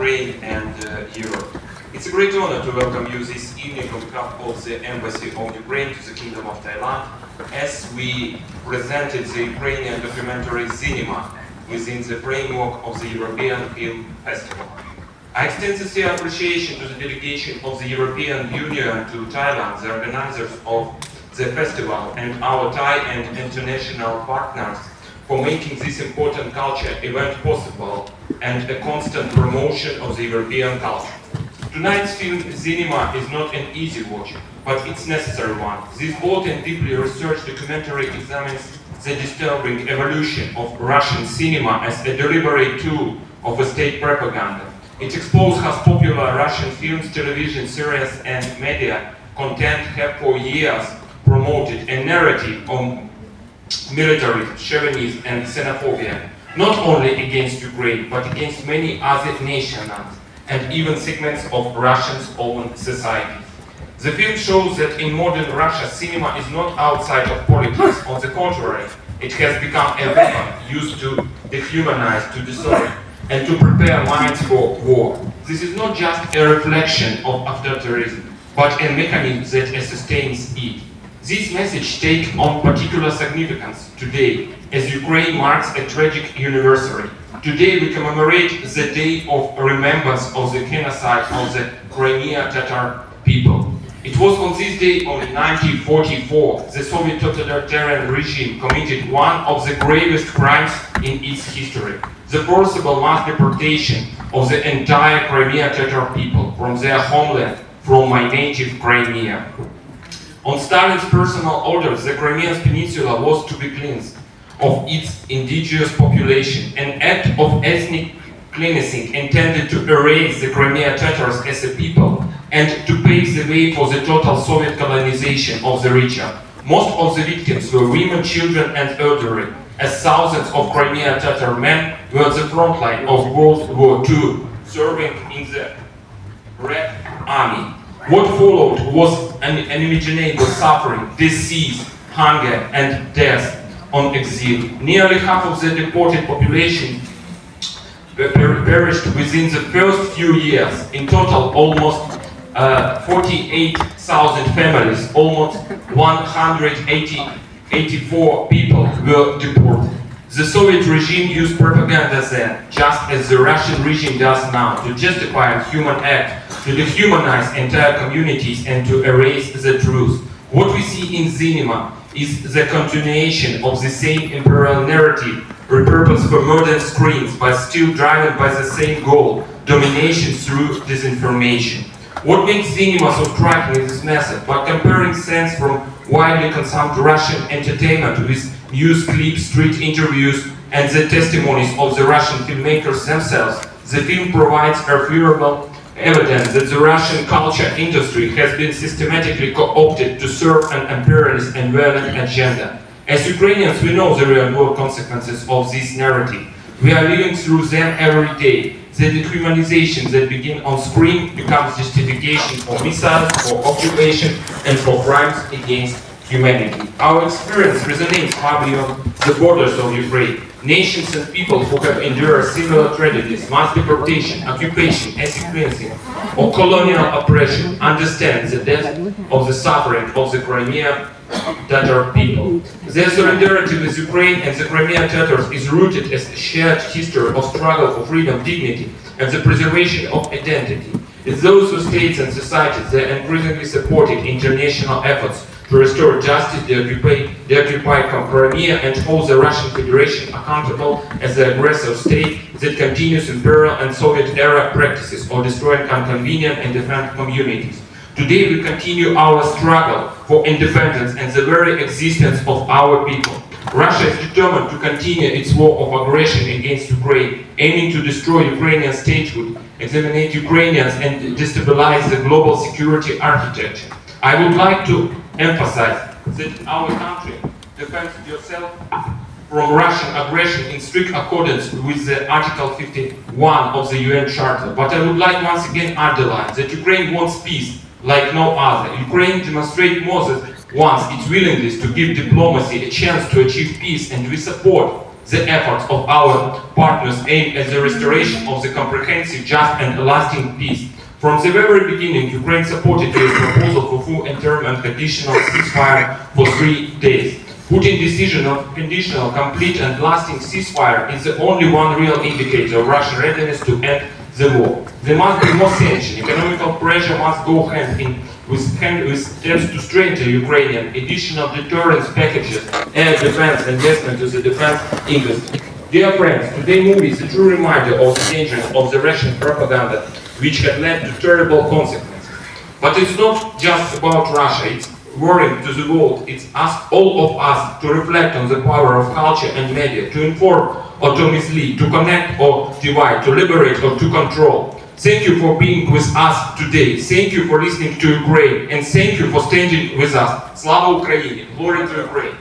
Ukraine and Europe. It's a great honor to welcome you this evening on behalf of the Embassy of Ukraine to the Kingdom of Thailand, as we presented the Ukrainian documentary Zinema within the framework of the European Film Festival. I extend sincere appreciation to the delegation of the European Union to Thailand, the organizers of the festival, and our Thai and international partners for making this important culture event possible and a constant promotion of the European culture. Tonight's film Zinema is not an easy watch, but it's necessary one. This bold and deeply researched documentary examines the disturbing evolution of Russian cinema as a deliberate tool of a state propaganda. It exposes how popular Russian films, television series, and media content have for years promoted a narrative of militarism, chauvinism, and xenophobia, not only against Ukraine, but against many other nations and even segments of Russia's own society. The film shows that in modern Russia, cinema is not outside of politics. On the contrary, it has become a weapon used to dehumanize, to distort, and to prepare minds for war. This is not just a reflection of authoritarianism, but a mechanism that sustains it. This message takes on particular significance today, as Ukraine marks a tragic anniversary. Today we commemorate the day of remembrance of the genocide of the Crimean Tatar people. It was on this day in 1944 the Soviet totalitarian regime committed one of the gravest crimes in its history: the forcible mass deportation of the entire Crimean Tatar people from their homeland, from my native Crimea. On Stalin's personal orders, the Crimean Peninsula was to be cleansed of its indigenous population, an act of ethnic cleansing intended to erase the Crimean Tatars as a people and to pave the way for the total Soviet colonization of the region. Most of the victims were women, children, and elderly, as thousands of Crimean Tatar men were at the front line of World War II, serving in the Red Army. What followed was an unimaginable suffering, disease, hunger, and death on exile. Nearly half of the deported population perished within the first few years. In total, almost 48,000 families, almost 184 people were deported. The Soviet regime used propaganda then, just as the Russian regime does now, to justify a human act, to dehumanize entire communities and to erase the truth. What we see in Zinema is the continuation of the same imperial narrative, repurposed for modern screens, but still driven by the same goal: domination through disinformation. What makes Zinema so striking is this method. By comparing scenes from widely consumed Russian entertainment with news clips, street interviews, and the testimonies of the Russian filmmakers themselves, the film provides irrefutable evidence that the Russian culture industry has been systematically co-opted to serve an imperialist and violent agenda. As Ukrainians, we know the real-world consequences of this narrative. We are living through them every day. The dehumanization that begins on screen becomes justification for missiles, for occupation, and for crimes against humanity. Our experience resonates far beyond the borders of Ukraine. Nations and people who have endured similar tragedies, mass deportation, occupation, ethnic cleansing, or colonial oppression, understand the depth of the suffering of the Crimean Tatar people. Their solidarity with Ukraine and the Crimean Tatars is rooted as a shared history of struggle for freedom, dignity, and the preservation of identity. It's those who states and societies that increasingly supported international efforts to restore justice, the occupied Crimea, and hold the Russian Federation accountable as the aggressive state that continues imperial and Soviet-era practices of destroying inconvenient and different communities. Today we continue our struggle for independence and the very existence of our people. Russia is determined to continue its war of aggression against Ukraine, aiming to destroy Ukrainian statehood, exterminate Ukrainians, and destabilize the global security architecture. I would like to emphasize that our country defends yourself from Russian aggression in strict accordance with the Article 51 of the UN Charter. But I would like once again underline that Ukraine wants peace like no other. Ukraine demonstrates more than once its willingness to give diplomacy a chance to achieve peace, and we support The efforts of our partners aim at the restoration of the comprehensive, just and lasting peace. From the very beginning, Ukraine supported the proposal for full and term unconditional ceasefire for 3 days. Putin's decision of conditional, complete and lasting ceasefire is the only one real indicator of Russia's readiness to end the war. There must be more sanctions. Economical pressure must go hand in with steps to strengthen Ukrainian additional deterrence packages, air defense, investment to the defense industry. Dear friends, today's movie is a true reminder of the dangers of the Russian propaganda, which had led to terrible consequences. But it's not just about Russia, it's warning to the world. It's all of us to reflect on the power of culture and media, to inform or to mislead, to connect or divide, to liberate or to control. Thank you for being with us today. Thank you for listening to Ukraine. And thank you for standing with us. Slava Ukraini! Glory to Ukraine!